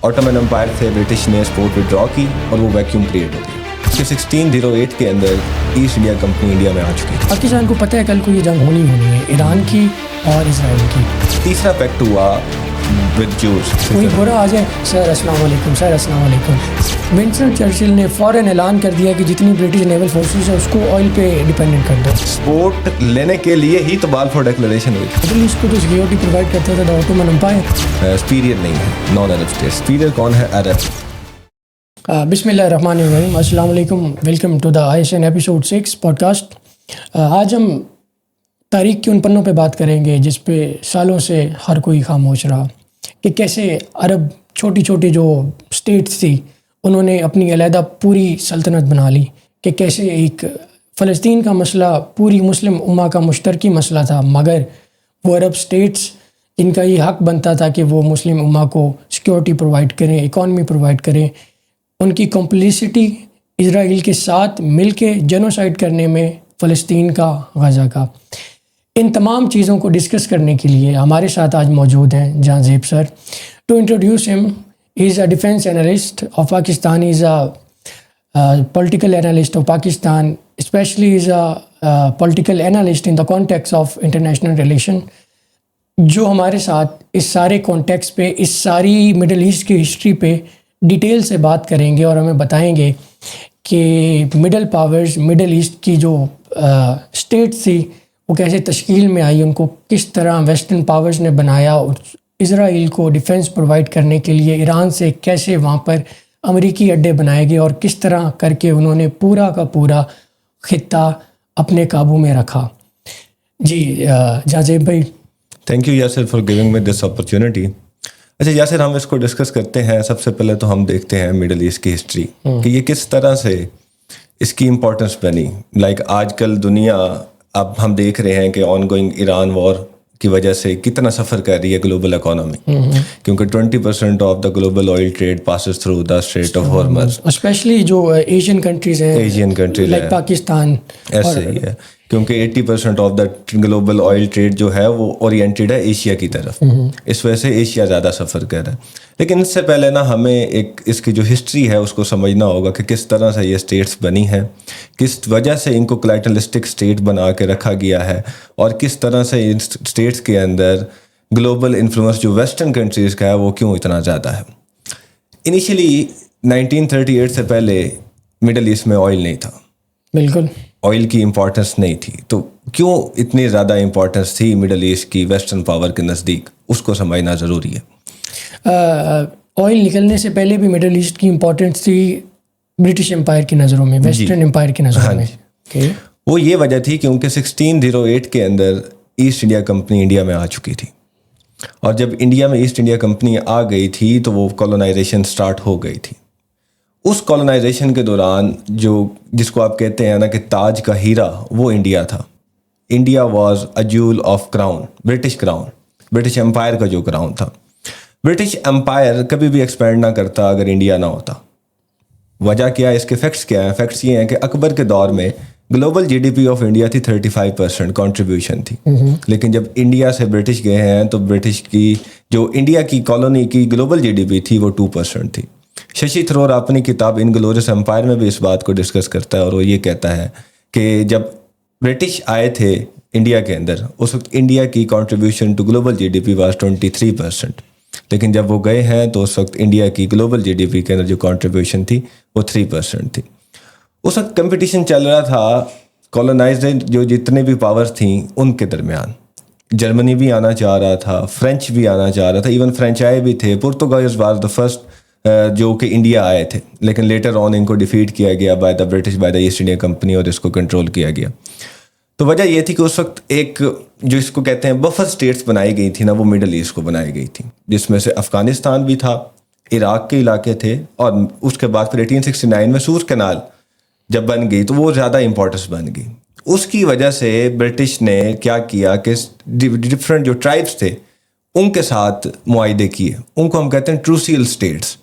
ottoman empire से British ने support withdraw की और वो वैक्यूम क्रिएट हो गई कि 1608 के अंदर ईस्ट इंडिया कंपनी इंडिया में आ चुकी थी। पाकिस्तान को पता है कल को ये जंग होनी है, ईरान की और इसराइल की। तीसरा पैक्ट हुआ विद जूस। कोई बुरा आ जाए, सर अस्सलाम वालेकुम, सर अस्सलाम वालेकुम। विंस्टन चर्चिल ने फ़ौरन ऐलान कर दिया कि जितनी ब्रिटिश नेवल फोर्सेस है उसको ऑयल पे डिपेंडेंट कर दो। सपोर्ट लेने के लिए ही तो बालफोर डिक्लेरेशन हुई। मिडल ईस्ट को तो सिक्योरिटी प्रोवाइड करता था द ऑटोमन एम्पायर। सुपीरियर नहीं है, नॉन अरब स्टेट। सुपीरियर कौन है? अरब। बिस्मिल्लाहिर्रहमानिर्रहीम, अस्सलाम वालेकुम, welcome to the ISN episode 6 podcast. आज हम तारीख के उन पन्नों पे बात करेंगे जिस पे सालों से हर कोई खामोश रहा कि कैसे अरब छोटी छोटी जो स्टेट्स थी उन्होंने अपनी अलहदा पूरी सल्तनत बना ली, कि कैसे एक फ़लस्तीन का मसला पूरी मुस्लिम उम्मा का मुश्तरकी मसला था, मगर वो अरब स्टेट्स जिनका ये हक़ बनता था कि वो मुस्लिम उम्मा को सिक्योरिटी प्रोवाइड करें, इकॉनमी प्रोवाइड करें, उनकी कॉम्प्लिसिटी इजराइल के साथ मिल के जेनोसाइड करने में फ़लस्तीन का, गज़ा का। इन तमाम चीज़ों को डिस्कस करने के लिए हमारे साथ आज मौजूद हैं जहां Zeb sir. To introduce him, he is a defence analyst of Pakistan, is a political analyst of Pakistan, specially is a political analyst in the context of international relation, जो हमारे साथ इस सारे कॉन्टेक्स्ट पे, इस सारी मिडल ईस्ट की हिस्ट्री पे डिटेल से बात करेंगे और हमें बताएंगे कि मिडल पावर्स, मिडल ईस्ट की जो स्टेट्स थी वो कैसे तश्कील में आई, उनको किस तरह वेस्टर्न पावर्स ने बनाया, और इजराइल को डिफेंस प्रोवाइड करने के लिए ईरान से कैसे वहाँ पर अमरीकी अड्डे बनाए गए और किस तरह करके उन्होंने पूरा का पूरा खित्ता अपने काबू में रखा। जी जाजेब भाई। Thank you Yasir for giving me this opportunity. अच्छा यासिर, हम इसको डिस्कस करते हैं। सबसे पहले तो हम देखते हैं मिडल ईस्ट की हिस्ट्री कि ये किस तरह से इसकी इम्पोर्टेंस बनी। लाइक आजकल दुनिया, अब हम देख रहे हैं कि ऑन गोइंग ईरान वॉर की वजह से कितना सफ़र कर रही है ग्लोबल इकोनॉमी, क्योंकि 20% of the global oil trade passes through the Strait of Hormuz. Especially जो एशियन कंट्रीज हैं, एशियन कंट्रीज लाइक पाकिस्तान, ऐसे ही है, क्योंकि 80% of the global oil trade जो है वो ओरिएंटेड है एशिया की तरफ। इस वजह से एशिया ज़्यादा सफ़र कर रहा है। लेकिन इससे पहले ना हमें एक इसकी जो हिस्ट्री है उसको समझना होगा कि किस तरह से ये स्टेट्स बनी हैं, किस वजह से इनको क्लाइटलिस्टिक स्टेट बना के रखा गया है, और किस तरह से इन स्टेट्स के अंदर ग्लोबल इन्फ्लुएंस जो वेस्टर्न कंट्रीज़ का है वो क्यों इतना ज़्यादा है। इनिशियली 1938 से पहले मिडल ईस्ट में ऑयल नहीं था, बिल्कुल ऑयल की इम्पोर्टेंस नहीं थी। तो क्यों इतनी ज़्यादा इम्पोर्टेंस थी मिडल ईस्ट की वेस्टर्न पावर के नज़दीक, उसको समझना ज़रूरी है। ऑयल निकलने से पहले भी मिडल ईस्ट की इम्पोर्टेंस थी ब्रिटिश एम्पायर की नज़रों में, वेस्टर्न एम्पायर की नज़रों में। okay. वो ये वजह थी क्योंकि 1608 के अंदर ईस्ट इंडिया कंपनी इंडिया में आ चुकी थी, और जब इंडिया में ईस्ट इंडिया कंपनी आ गई थी तो वो कॉलोनाइजेशन स्टार्ट हो गई थी। उस कॉलोनाइजेशन के दौरान जो जिसको आप कहते हैं ना कि ताज का हीरा, वो इंडिया था। India was a jewel of crown, British crown, British empire का जो क्राउन था। ब्रिटिश एम्पायर कभी भी एक्सपेंड ना करता अगर इंडिया ना होता। वजह क्या है, इसके फैक्ट्स क्या हैं? फैक्ट्स ये हैं कि अकबर के दौर में ग्लोबल GDP ऑफ इंडिया थी 35% कॉन्ट्रीब्यूशन थी, लेकिन जब इंडिया से ब्रिटिश गए हैं तो ब्रिटिश की जो इंडिया की कॉलोनी की ग्लोबल GDP थी वो 2% थी। शशि थरूर अपनी किताब इनग्लोरियस एम्पायर में भी इस बात को डिस्कस करता है, और वो ये कहता है कि जब ब्रिटिश आए थे इंडिया के अंदर उस वक्त इंडिया की contribution to global GDP was 23%, लेकिन जब वो गए हैं तो उस वक्त इंडिया की ग्लोबल GDP के अंदर जो कंट्रीब्यूशन थी वो 3% थी। उस वक्त कंपटीशन चल रहा था कॉलोनाइज्ड जो जितने भी पावर्स थी उनके दरमियान। जर्मनी भी आना चाह रहा था, फ्रेंच भी आना चाह रहा था, इवन फ्रेंच आए भी थे। पुर्तगाल वाज द फर्स्ट जो कि इंडिया आए थे, लेकिन लेटर ऑन इनको डिफीट किया गया by the British, by the east India company, और इसको कंट्रोल किया गया। तो वजह ये थी कि उस वक्त एक जो इसको कहते हैं बफर स्टेट्स बनाई गई थी ना, वो मिडल ईस्ट को बनाई गई थी, जिसमें से अफ़गानिस्तान भी था, इराक़ के इलाके थे, और उसके बाद फिर 1869 में सूज कैनाल जब बन गई तो वो ज़्यादा इंपॉर्टेंस बन गई। उसकी वजह से ब्रिटिश ने क्या किया कि डिफरेंट जो ट्राइब्स थे उनके साथ मुआहदे किए, उनको हम कहते हैं ट्रूसियल स्टेट्स।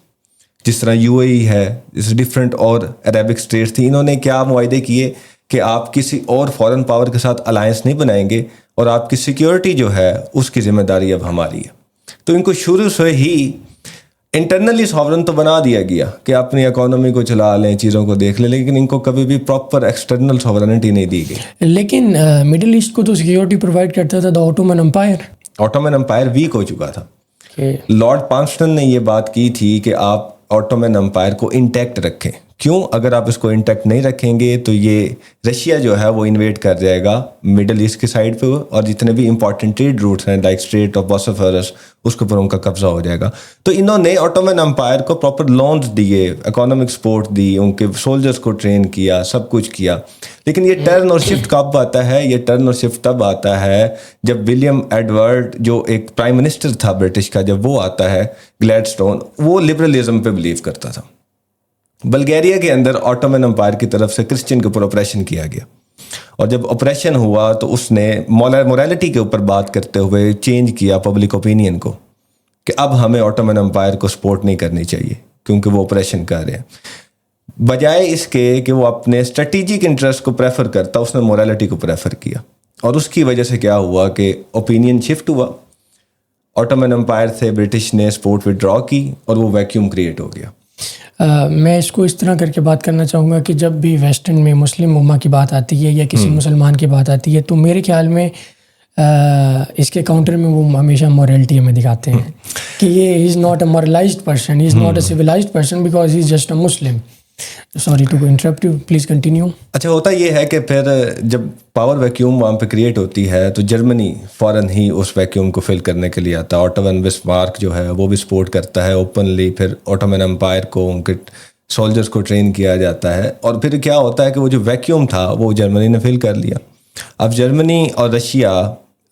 जिस तरह UAE है, इस डिफरेंट और अरेबिक स्टेट्स थी, इन्होंने क्या मुआहदे किए कि आप किसी और फॉरेन पावर के साथ अलायंस नहीं बनाएंगे, और आपकी सिक्योरिटी जो है उसकी ज़िम्मेदारी अब हमारी है। तो इनको शुरू से ही इंटरनली सॉवरन तो बना दिया गया कि अपनी इकोनॉमी को चला लें, चीज़ों को देख लें, लेकिन इनको कभी भी प्रॉपर एक्सटर्नल सॉवरनिटी नहीं दी गई। लेकिन मिडिल ईस्ट को तो सिक्योरिटी प्रोवाइड करता था the Ottoman empire. Ottoman empire weak हो चुका था। कि लॉर्ड पाम्पस्टन ने ये बात की थी कि आप ऑटोमन एम्पायर को इंटैक्ट रखें। क्यों? अगर आप इसको इंटैक्ट नहीं रखेंगे तो ये रशिया जो है वो इन्वेड कर जाएगा मिडल ईस्ट की साइड पे, और जितने भी इंपॉर्टेंट ट्रेड रूट्स हैं लाइक स्ट्रेट ऑफ बॉस्फोरस, उसके ऊपर उनका कब्जा हो जाएगा। तो इन्होंने ऑटोमन एम्पायर को प्रॉपर लोन्स दिए, इकोनॉमिक सपोर्ट दी, उनके सोल्जर्स को ट्रेन किया, सब कुछ किया। लेकिन ये टर्न और शिफ्ट कब आता है? ये टर्न और शिफ्ट तब आता है जब विलियम एडवर्ड, जो एक प्राइम मिनिस्टर था ब्रिटिश का, जब वो आता है, ग्लैडस्टोन, वो लिबरलिज्म पे बिलीव करता था। बल्गेरिया के अंदर ऑटोमन एम्पायर की तरफ से क्रिश्चियन के ऊपर ऑपरेशन किया गया, और जब ऑपरेशन हुआ तो उसने मोरालिटी के ऊपर बात करते हुए चेंज किया पब्लिक ओपिनियन को कि अब हमें ऑटोमन एम्पायर को सपोर्ट नहीं करनी चाहिए क्योंकि वो ऑपरेशन कर रहे हैं। बजाय इसके कि वो अपने स्ट्रेटेजिक इंटरेस्ट को प्रेफर करता, उसने मोरालिटी को प्रेफर किया, और उसकी वजह से क्या हुआ कि ओपिनियन शिफ्ट हुआ। ऑटोमन एम्पायर से ब्रिटिश ने सपोर्ट विड्रॉ की और वो वैक्यूम क्रिएट हो गया। मैं इसको इस तरह करके बात करना चाहूँगा कि जब भी वेस्टर्न में मुस्लिम उम्मा की बात आती है या किसी मुसलमान की बात आती है, तो मेरे ख्याल में इसके काउंटर में वो हमेशा मॉरलिटी हमें दिखाते हैं कि ये is not a moralised person, he is not a civilised person because he is just a Muslim. Sorry to interrupt you, please continue. अच्छा, होता ये है कि फिर जब पावर वैक्यूम वहाँ पे क्रिएट होती है तो जर्मनी फ़ौरन ही उस वैक्यूम को फिल करने के लिए आता है। ऑटो वन बिस्मार्क जो है वो भी सपोर्ट करता है ओपनली। फिर ऑटोमन एम्पायर को, उनके सोल्जर्स को ट्रेन किया जाता है, और फिर क्या होता है कि वो जो वैक्यूम था वो जर्मनी ने फिल कर लिया। अब जर्मनी और रशिया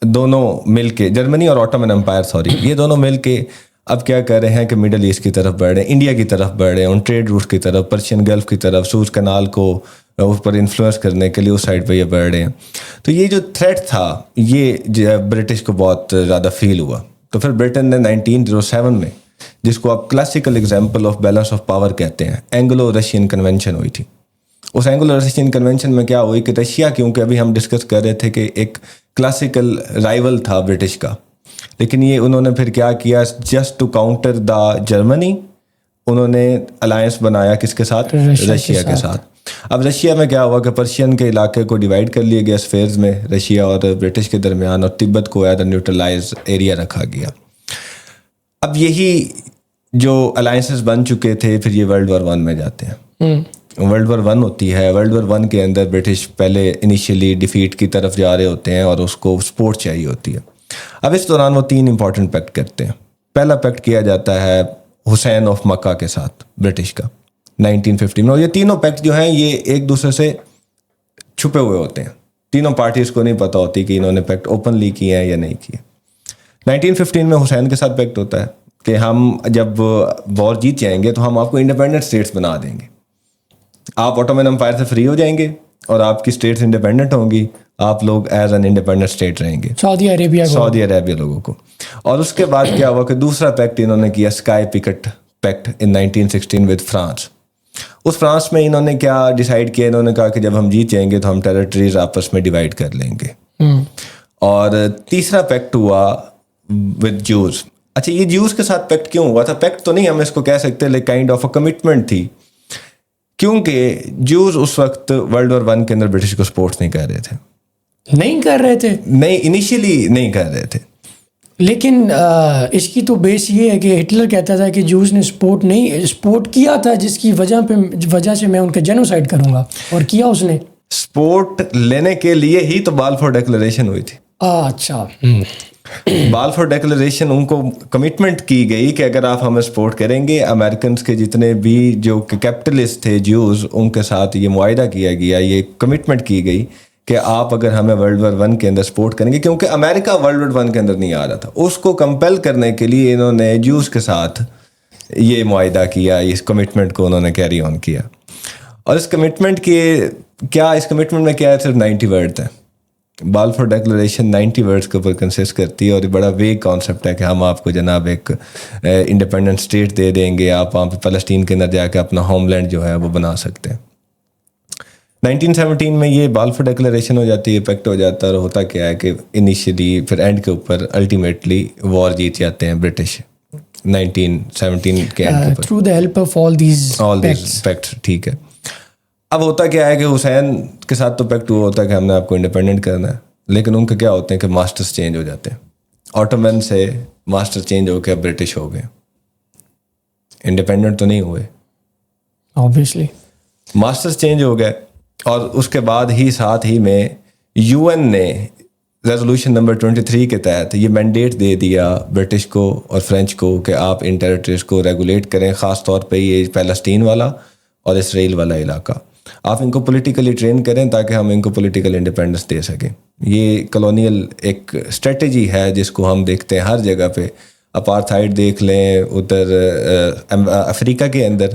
दोनों मिलके, जर्मनी और ऑटोमन एम्पायर सॉरी, ये दोनों मिलके अब क्या कर रहे हैं कि मिडल ईस्ट की तरफ बढ़ रहे हैं, इंडिया की तरफ बढ़ रहे हैं, उन ट्रेड रूट की तरफ, पर्शियन गल्फ की तरफ, सूज कनाल को उस पर इन्फ्लुएंस करने के लिए उस साइड पे ये बढ़ रहे हैं। तो ये जो थ्रेट था ये ब्रिटिश को बहुत ज़्यादा फील हुआ। तो फिर ब्रिटेन ने 1907 में, जिसको आप classical example of balance of power कहते हैं, एंग्लो रशियन कन्वेंशन हुई थी। उस एंग्लो रशियन कन्वेंशन में क्या हुई कि रशिया, क्योंकि अभी हम डिस्कस कर रहे थे कि एक क्लासिकल राइवल था ब्रिटिश का, लेकिन ये उन्होंने फिर क्या किया, just to counter the Germany, उन्होंने अलायंस बनाया किसके साथ? रशिया के साथ। अब रशिया में क्या हुआ कि पर्शियन के इलाके को डिवाइड कर लिया गया स्फेयर्स में, रशिया और ब्रिटिश के दरमियान, और तिब्बत को एज अ न्यूट्रलाइज एरिया रखा गया। अब यही जो अलायंसेस बन चुके थे, फिर ये वर्ल्ड वॉर 1 में जाते हैं। वर्ल्ड वॉर 1 होती है। वर्ल्ड वॉर 1 के अंदर ब्रिटिश पहले इनिशियली डिफीट की तरफ जा रहे होते हैं और उसको सपोर्ट चाहिए होती है। अब इस दौरान वो 3 इंपॉर्टेंट पैक्ट करते हैं। पहला पैक्ट किया जाता है हुसैन ऑफ मक्का के साथ ब्रिटिश का 1915 में, और ये तीनों पैक्ट जो हैं ये एक दूसरे से छुपे हुए होते हैं। तीनों पार्टीज को नहीं पता होती कि इन्होंने पैक्ट ओपनली किए हैं या नहीं किए। 1915 में हुसैन के साथ पैक्ट होता है कि हम जब वॉर जीत जाएंगे तो हम आपको इंडिपेंडेंट स्टेट्स बना देंगे, आप ऑटोमन एम्पायर से फ्री हो जाएंगे और आपकी स्टेट्स इंडिपेंडेंट होंगी, आप लोग एज एन इंडिपेंडेंट स्टेट रहेंगे, सऊदी अरेबिया लोगों को। और उसके बाद क्या हुआ कि दूसरा पैक्ट इन्होंने किया, Sykes Picot pact in 1916 with France. उस फ्रांस में इन्होंने क्या डिसाइड किया, इन्होंने कहा कि जब हम जीत जाएंगे तो हम टेरिटरीज आपस में डिवाइड कर लेंगे। और तीसरा पैक्ट हुआ विद ज्यूज। अच्छा, ये ज्यूज के साथ पैक्ट क्यों हुआ था? पैक्ट तो नहीं हम इसको कह सकते, लेकिन काइंड ऑफ अ कमिटमेंट थी, क्योंकि ज्यूज उस वक्त वर्ल्ड वॉर 1 के अंदर ब्रिटिश को सपोर्ट नहीं कर रहे थे। नहीं, इनिशियली नहीं कर रहे थे। लेकिन इसकी तो बेस ये है कि हिटलर कहता था कि जूस ने सपोर्ट किया था, जिसकी वजह से मैं उनका जेनोसाइड करूंगा, और किया उसने। सपोर्ट लेने के लिए ही तो बालफोर डिक्लेरेशन हुई थी। अच्छा, बालफोर डिक्लेरेशन उनको कमिटमेंट की गई कि अगर आप हमें सपोर्ट करेंगे, अमेरिकन के जितने भी जो कैपिटलिस्ट थे ज्यूज, उनके साथ ये मुआहिदा किया गया, ये कमिटमेंट की गई कि आप अगर हमें वर्ल्ड वॉर 1 के अंदर सपोर्ट करेंगे, क्योंकि अमेरिका वर्ल्ड वॉर 1 के अंदर नहीं आ रहा था, उसको कंपेल करने के लिए इन्होंने ज्यूज के साथ ये मुआहिदा किया, इस कमिटमेंट को उन्होंने कैरी ऑन किया। और इस कमिटमेंट में क्या है? सिर्फ 90 वर्ड है। बालफोर डिक्लेरेशन 90 वर्ड्स के ऊपर कंसिस्ट करती है, और बड़ा वेग कॉन्सेप्ट है कि हम आपको जनाब एक इंडिपेंडेंट स्टेट दे देंगे, आप वहाँ पे फ़लस्तीन के अंदर जाके अपना होमलैंड जो है वो बना सकते हैं। 1917 में ये बालफोर डिक्लेरेशन हो जाती है, पैक्ट हो जाता है, और होता क्या है कि इनिशियली फिर एंड के ऊपर अल्टीमेटली वॉर जीत जाते हैं ब्रिटिश। 1917 کے اینڈ کے through the help of all these pacts. Packet. ٹھیک ہے. اب ہوتا کیا ہے کہ حسین کے ساتھ تو پیکٹ ہوا ہوتا ہے کہ ہم نے آپ کو انڈیپینڈنٹ کرنا ہے, لیکن ان کے کیا ہوتے ہیں کہ ماسٹرز چینج ہو جاتے ہیں. آٹومن سے ماسٹر چینج ہو کے برٹش ہو گئے, انڈیپینڈنٹ تو نہیں ہوئے, obviously ماسٹرز چینج ہو گئے. اور اس کے بعد ہی ساتھ ہی میں یو این نے ریزولوشن نمبر 23 کے تحت یہ مینڈیٹ دے دیا برٹش کو اور فرینچ کو کہ آپ ان ٹیریٹریز کو ریگولیٹ کریں, خاص طور پہ یہ پیلسٹین والا اور اسرائیل والا علاقہ. آپ ان کو پولیٹیکلی ٹرین کریں تاکہ ہم ان کو پولیٹیکل انڈیپینڈنس دے سکیں. یہ کلونیل ایک اسٹریٹجی ہے جس کو ہم دیکھتے ہیں ہر جگہ پہ. اپارتھائڈ دیکھ لیں ادھر افریقہ کے اندر,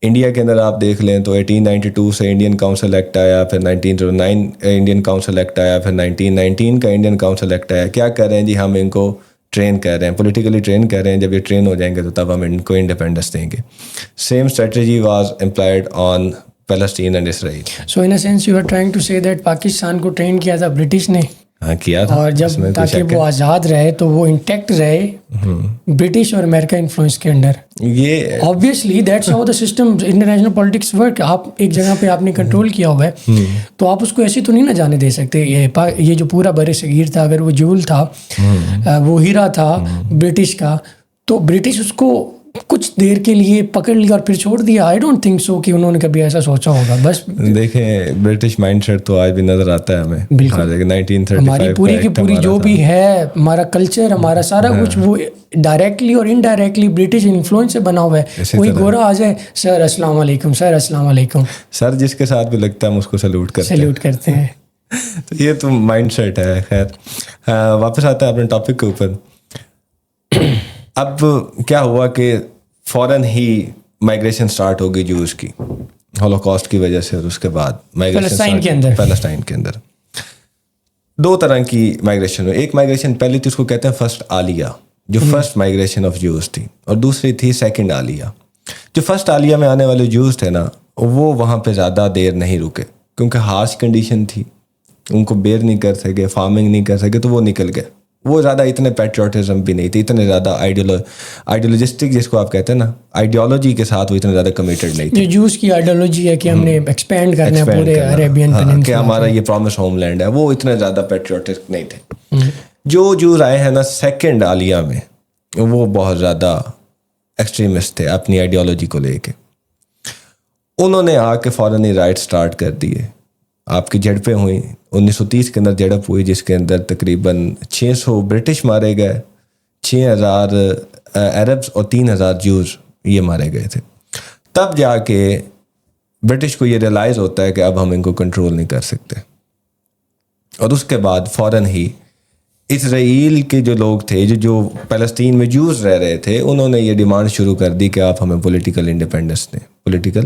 انڈیا کے اندر آپ دیکھ لیں تو 1892 سے انڈین کاؤنسل ایکٹ آیا, پھر 1909 انڈین کاؤنسل ایکٹ آیا, پھر 1919 کا انڈین کاؤنسل ایکٹ آیا. کیا کر رہے ہیں جی, ہم ان کو ٹرین کر رہے ہیں, پولیٹیکلی ٹرین کر رہے ہیں. جب یہ ٹرین ہو جائیں گے تو تب ہم ان کو انڈیپینڈنس دیں گے. Same strategy was employed on Palestine and Israel. So in a sense you are trying to say that Pakistan کو ٹرین کیا تھا برٹش نے, ہاں کیا تھا, اور جب تاکہ وہ آزاد رہے تو وہ انٹیکٹ رہے برٹش اور امریکہ انفلوئنس کے انڈر. یہ obviously that's how the system international politics work. آپ ایک جگہ پہ آپ نے کنٹرول کیا ہوا ہے تو آپ اس کو ایسی تو نہیں نہ جانے دے سکتے. یہ جو پورا بر صغیر تھا, اگر وہ جول تھا, وہ ہیرا تھا برٹش کا, تو برٹش اس کو کچھ دیر کے لیے پکڑ لیا اور پھر چھوڑ دیا. آئی ڈونٹ تھنک سو کہ انہوں نے کبھی ایسا سوچا ہوگا. بس دیکھیں برٹش مائنڈ سیٹ تو آج بھی نظر آتا ہے ہمیں. بالکل 1935 ہماری پوری کی پوری جو بھی ہے, ہمارا کلچر, ہمارا سارا کچھ وہ ڈائریکٹلی اور انڈائریکٹلی برٹش انفلوئنس سے بنا ہوا ہے. کوئی گورا آ جائے, سر السلام علیکم, سر السلام علیکم, سر جس کے ساتھ بھی لگتا ہے ہم اس کو سیلوٹ کرتے ہیں. تو یہ تو مائنڈ سیٹ ہے. خیر واپس آتا ہے اپنے ٹاپک کے اوپر. اب کیا ہوا کہ فوراً ہی مائگریشن سٹارٹ ہوگی جوز کی ہولوکاسٹ کی وجہ سے, اور اس کے بعد پیلسٹائن کے اندر دو طرح کی مائگریشن ہوئی. ایک مائگریشن پہلی تھی اس کو کہتے ہیں فرسٹ عالیہ, جو فرسٹ مائگریشن آف جوز تھی, اور دوسری تھی سیکنڈ عالیہ. جو فرسٹ عالیہ میں آنے والے جوز تھے نا, وہ وہاں پہ زیادہ دیر نہیں رکے کیونکہ ہارش کنڈیشن تھی, ان کو بیئر نہیں کر سکے, فارمنگ نہیں کر سکے, تو وہ نکل گئے. وہ زیادہ اتنے پیٹریوٹزم بھی نہیں تھے, اتنے زیادہ آئیڈیولوجسٹک جس کو آپ کہتے ہیں نا, آئیڈیالوجی کے ساتھ وہ اتنے زیادہ کمیٹڈ نہیں تھے. جوز کی آئیڈیالوجی ہے کہ ہم نے ایکسپینڈ کرنا ہے پورے عربین پیننسولا, کہ ہمارا یہ پرومس ہوم لینڈ ہے, وہ اتنے زیادہ پیٹریوٹک نہیں تھے. جو جوز آئے ہیں نا سیکنڈ عالیہ میں, وہ بہت زیادہ ایکسٹریمسٹ تھے اپنی آئیڈیالوجی کو لے کے. انہوں نے آ کے فوراً ہی رائٹ سٹارٹ کر دیے. آپ کی جھڑپیں ہوئیں 1930 کے اندر, جھڑپ ہوئی جس کے اندر تقریباً 600 برٹش مارے گئے, 6000 عربس اور 3000 جوز یہ مارے گئے تھے. تب جا کے برٹش کو یہ ریئلائز ہوتا ہے کہ اب ہم ان کو کنٹرول نہیں کر سکتے, اور اس کے بعد فوراً ہی اسرائیل کے جو لوگ تھے جو پیلسٹین میں جوز رہ رہے تھے, انہوں نے یہ ڈیمانڈ شروع کر دی کہ آپ ہمیں پولیٹیکل انڈیپینڈنس دیں. پولیٹیکل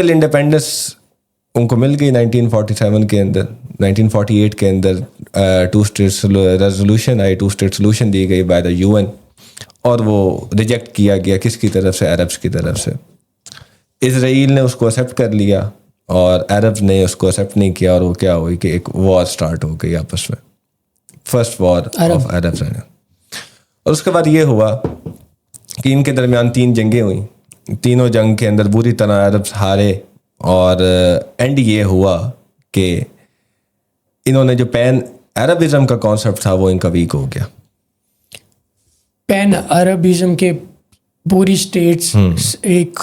انڈیپینڈنس ان کو مل گئی 1947 کے اندر. 1948 کے اندر 2 اسٹیٹ ریزولوشن آئی, 2 اسٹیٹ سولوشن دی گئی بائی دا یو این, اور وہ ریجیکٹ کیا گیا کس کی طرف سے, عربس کی طرف سے. اسرائیل نے اس کو ایکسیپٹ کر لیا اور عرب نے اس کو ایکسیپٹ نہیں کیا, اور وہ کیا ہوئی کہ ایک وار سٹارٹ ہو گئی آپس میں, فرسٹ وار آف عربس. اور اس کے بعد یہ ہوا کہ ان کے درمیان 3 جنگیں ہوئیں. تینوں جنگ کے اندر بری طرح عربس ہارے, اور اینڈ یہ ہوا کہ انہوں نے جو پین عربزم کا کانسیپٹ تھا وہ ان کا ویک ہو گیا. پین عربزم کے پوری اسٹیٹس ایک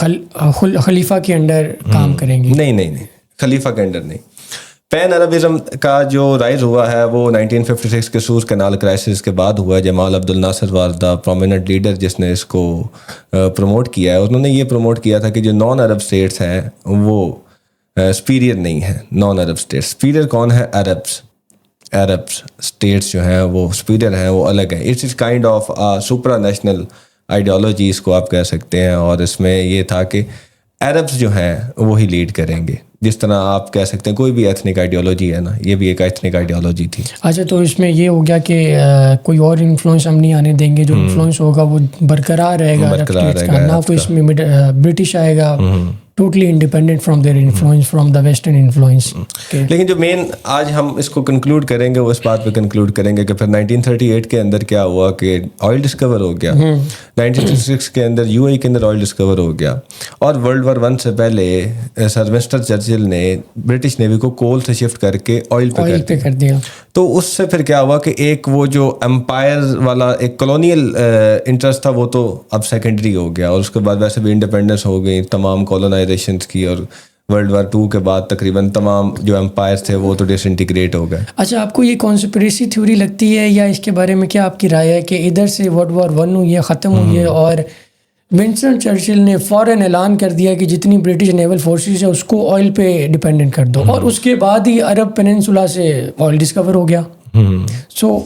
خلیفہ کے انڈر کام کریں گی. نہیں, خلیفہ کے انڈر نہیں. پین عربزم کا جو رائز ہوا ہے وہ 1956 کے سوز کینال کرائسس کے بعد ہوا. جمال عبد الناصر واز دا پرومیننٹ لیڈر جس نے اس کو پروموٹ کیا ہے. انہوں نے یہ پروموٹ کیا تھا کہ جو نان عرب اسٹیٹس ہیں وہ سپیریئر نہیں ہیں. نان عرب اسٹیٹس سپیریئر کون ہے؟ عربس اسٹیٹس جو ہیں وہ سپیریئر ہیں, وہ الگ ہیں. It's is kind of supra national ideology اس کو آپ کہہ سکتے ہیں. اور اس میں یہ تھا کہ عربس جو ہیں وہی لیڈ کریں گے. جس طرح آپ کہہ سکتے ہیں کوئی بھی ایتھنک آئیڈیالوجی ہے نا, یہ بھی ایک ایتھنک آئیڈیالوجی تھی. اچھا, تو اس میں یہ ہو گیا کہ کوئی اور انفلوئنس ہم نہیں آنے دیں گے, جو انفلوئنس ہوگا وہ برقرار رہے گا, نہ کوئی اس میں برٹش آئے گا, totally independent from their influence, from the Western influence. لیکن جو مین آج ہم اس کو کنکلوڈ کریں گے وہ اس بات پہ کنکلوڈ کریں گے کہ پھر 1938 کے اندر کیا ہوا کہ آئل ڈسکور ہو گیا, 1966 کے اندر یو اے کے اندر آئل ڈسکور ہو گیا, اور ورلڈ وار 1 سے پہلے سر ونسٹن چرچل نے برٹش نیوی کو کول سے شفٹ کر کے آئل پہ کر دیا. تو اس سے پھر کیا ہوا کہ ایک وہ جو امپائر والا ایک کالونیل انٹرسٹ تھا وہ تو اب سیکنڈری ہو گیا, اور اس کے بعد ویسے بھی انڈیپینڈنس ہو گئی تمام کالونائزیشنس کی, اور ورلڈ وار 2 کے بعد تقریباً تمام جو امپائر تھے وہ تو ڈس انٹیگریٹ ہو گئے. اچھا, آپ کو یہ کانسپریسی تھیوری لگتی ہے یا اس کے بارے میں کیا آپ کی رائے ہے کہ ادھر سے ورلڈ وار 1 ہوئی ہے, ختم ہوئی ہے, اور ونسٹن چرچل نے فوراً اعلان کر دیا کہ جتنی برٹش نیول فورسز ہے اس کو آئل پہ ڈیپینڈنٹ کر دو, اور اس کے بعد ہی عرب پیننسولا سے آئل ڈسکور ہو گیا. سو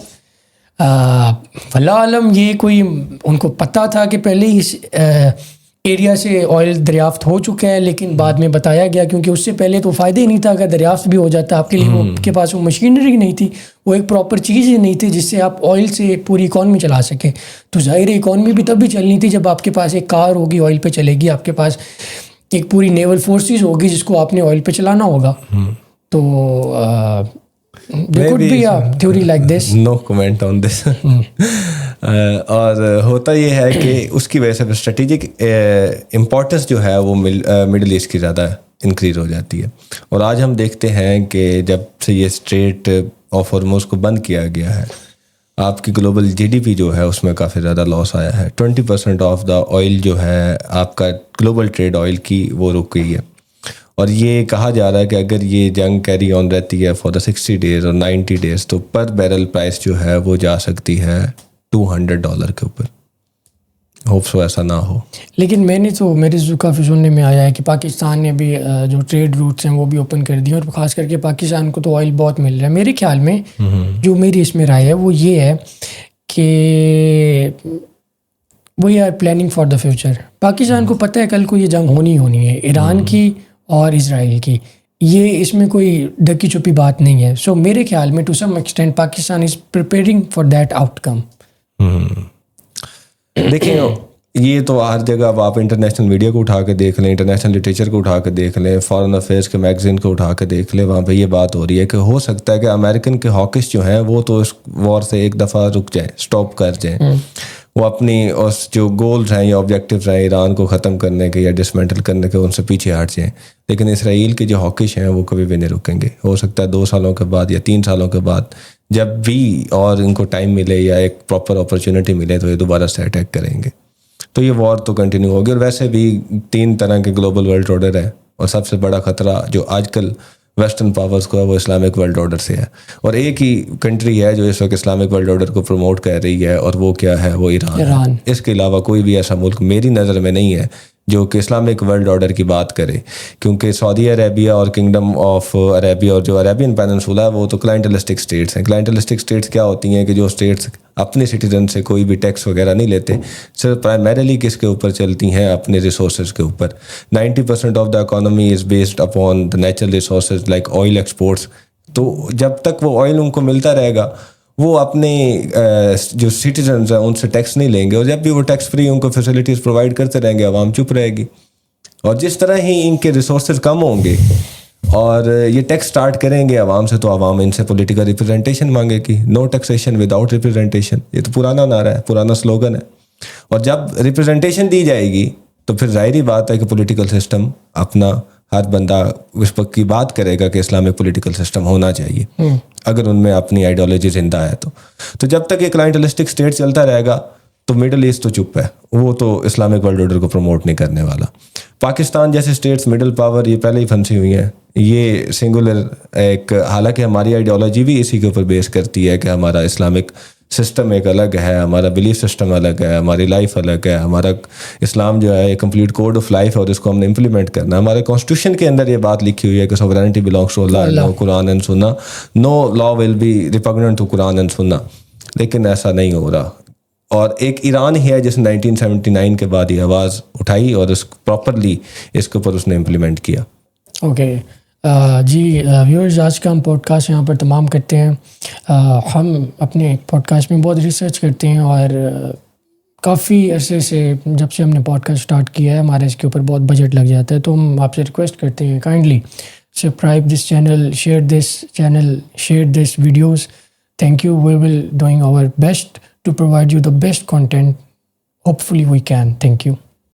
واللہ عالم یہ کوئی ان کو پتہ تھا کہ پہلے ہی اس ایریا سے آئل دریافت ہو چکا ہے, لیکن بعد میں بتایا گیا کیونکہ اس سے پہلے تو فائدہ ہی نہیں تھا. اگر دریافت بھی ہو جاتا آپ کے لیے, وہ کے پاس وہ مشینری نہیں تھی, وہ ایک پراپر چیز ہی نہیں تھی جس سے آپ آئل سے پوری اکانومی چلا سکیں. تو ظاہر ہے اکانومی بھی تب بھی چلنی تھی جب آپ کے پاس ایک کار ہوگی آئل پہ چلے گی, آپ کے پاس ایک پوری نیول فورسز ہوگی جس کو آپ نے آئل پہ چلانا ہوگا. تو there could be a theory like this. No comment on this. اور ہوتا یہ ہے کہ اس کی وجہ سے اسٹریٹجک امپورٹنس جو ہے وہ مڈل ایسٹ کی زیادہ انکریز ہو جاتی ہے. اور آج ہم دیکھتے ہیں کہ جب سے یہ اسٹریٹ آف ہارموز کو بند کیا گیا ہے, آپ کی گلوبل جی ڈی پی جو ہے اس میں کافی زیادہ لاس آیا ہے. 20% آف دا آئل جو ہے آپ کا گلوبل ٹریڈ آئل کی وہ رک گئی ہے, اور یہ کہا جا رہا ہے کہ اگر یہ جنگ کیری آن رہتی ہے فار دا 60 days اور 90 days تو پر بیرل پرائس جو ہے وہ جا سکتی ہے $200 کے اوپر. ہوپ سو ایسا نہ ہو. لیکن میں نے تو میرے کافی سننے میں آیا ہے کہ پاکستان نے بھی جو ٹریڈ روٹس ہیں وہ بھی اوپن کر دیے, اور خاص کر کے پاکستان کو تو آئل بہت مل رہا ہے. میرے خیال میں جو میری اس میں رائے ہے وہ یہ ہے کہ we are planning for the future. Pakistan کو پتہ ہے کل کو یہ جنگ ہونی ہونی ہے, ایران کی اور اسرائیل کی, یہ اس میں کوئی ڈکی چھپی بات نہیں ہے. سو میرے خیال میں to some extent Pakistan is preparing for that outcome. دیکھیں یہ تو ہر جگہ اب آپ انٹرنیشنل میڈیا کو اٹھا کے دیکھ لیں, انٹرنیشنل لٹریچر کو اٹھا کے دیکھ لیں, فارن افیئرس کے میگزین کو اٹھا کے دیکھ لیں, وہاں پہ یہ بات ہو رہی ہے کہ ہو سکتا ہے کہ امریکن کے ہاکس جو ہیں وہ تو اس وار سے ایک دفعہ رک جائیں, اسٹاپ کر جائیں, وہ اپنی اس جو گولز ہیں یا آبجیکٹیوز ہیں ایران کو ختم کرنے کے یا ڈسمینٹل کرنے کے ان سے پیچھے ہٹ جائیں. لیکن اسرائیل کے جو ہاکش ہیں وہ کبھی بھی نہیں رکیں گے. ہو سکتا ہے 2 سالوں کے بعد یا 3 سالوں کے بعد جب بھی اور ان کو ٹائم ملے یا ایک پراپر اپرچونیٹی ملے تو یہ دوبارہ سے اٹیک کریں گے. تو یہ وار تو کنٹینیو ہوگی. اور ویسے بھی 3 طرح کے گلوبل ورلڈ آرڈر ہے, اور سب سے بڑا خطرہ جو آج کل ویسٹرن پاورز کو ہے وہ اسلامک ورلڈ آرڈر سے ہے, اور ایک ہی کنٹری ہے جو اس وقت اسلامک ورلڈ آرڈر کو پروموٹ کر رہی ہے, اور وہ کیا ہے, وہ ایران. اس کے علاوہ کوئی بھی ایسا ملک میری نظر میں نہیں ہے جو کہ اسلامک ورلڈ آرڈر کی بات کرے, کیونکہ سعودی عربیہ اور کنگڈم آف عربیہ اور جو عربین پیننسولا ہے وہ تو کلائنٹلسٹک اسٹیٹس ہیں. کلائنٹلسٹک اسٹیٹس کیا ہوتی ہیں کہ جو اسٹیٹس اپنے سٹیزن سے کوئی بھی ٹیکس وغیرہ نہیں لیتے, صرف پرائمریلی کس کے اوپر چلتی ہیں, اپنے ریسورسز کے اوپر. 90% of the economy is based upon the natural resources like oil exports. تو جب تک وہ آئل ان کو ملتا رہے گا وہ اپنے جو سٹیزنز ہیں ان سے ٹیکس نہیں لیں گے, اور جب بھی وہ ٹیکس فری ان کو فیسلٹیز پرووائڈ کرتے رہیں گے عوام چپ رہے گی. اور جس طرح ہی ان کے ریسورسز کم ہوں گے اور یہ ٹیکس سٹارٹ کریں گے عوام سے, تو عوام ان سے پولیٹیکل ریپرزنٹیشن مانگے گی. نو ٹیکسیشن وداؤٹ ریپرزنٹیشن, یہ تو پرانا نعرہ ہے, پرانا سلوگن ہے. اور جب ریپرزنٹیشن دی جائے گی تو پھر ظاہری بات ہے کہ پولیٹیکل سسٹم اپنا ہر بندہ اس وقت کی بات کرے گا کہ اسلامک پولیٹیکل سسٹم ہونا چاہیے اگر ان میں اپنی آئیڈیالوجی زندہ ہے. تو جب تک یہ کلائنٹلسٹک اسٹیٹ چلتا رہے گا تو مڈل ایسٹ تو چپ ہے, وہ تو اسلامک ورلڈ آرڈر کو پروموٹ نہیں کرنے والا. پاکستان جیسے اسٹیٹس مڈل پاور یہ پہلے ہی پھنسی ہوئی ہیں, یہ سنگولر ایک, حالانکہ ہماری آئیڈیالوجی بھی اسی کے اوپر بیس کرتی ہے کہ ہمارا اسلامک سسٹم ایک الگ ہے, ہمارا بلیف سسٹم الگ ہے, ہماری لائف الگ ہے, ہمارا اسلام جو ہے ایک کمپلیٹ کوڈ آف لائف ہے اور اس کو ہم نے امپلیمنٹ کرنا ہے. ہمارے کانسٹیٹیوشن کے اندر یہ بات لکھی ہوئی ہے کہ سوورینٹی بلانگس ٹو اللہ, نو قرآن اینڈ سنہ, no law will be repugnant to قرآن اینڈ سنہ. لیکن ایسا نہیں ہو رہا, اور ایک ایران ہی ہے جس نے 1979 کے بعد یہ آواز اٹھائی اور اس پراپرلی اس کے اوپر اس نے امپلیمنٹ کیا. اوکے جی ویورز, آج کا ہم پوڈ کاسٹ یہاں پر تمام کرتے ہیں. ہم اپنے پوڈ کاسٹ میں بہت ریسرچ کرتے ہیں اور کافی عرصے سے جب سے ہم نے پوڈ کاسٹ اسٹارٹ کیا ہے ہمارے اس کے اوپر بہت بجٹ لگ جاتا ہے، تو ہم آپ سے ریکویسٹ کرتے ہیں kindly subscribe this channel, share this videos. Thank you. We will doing our best to provide you the best content. Hopefully we can. Thank you.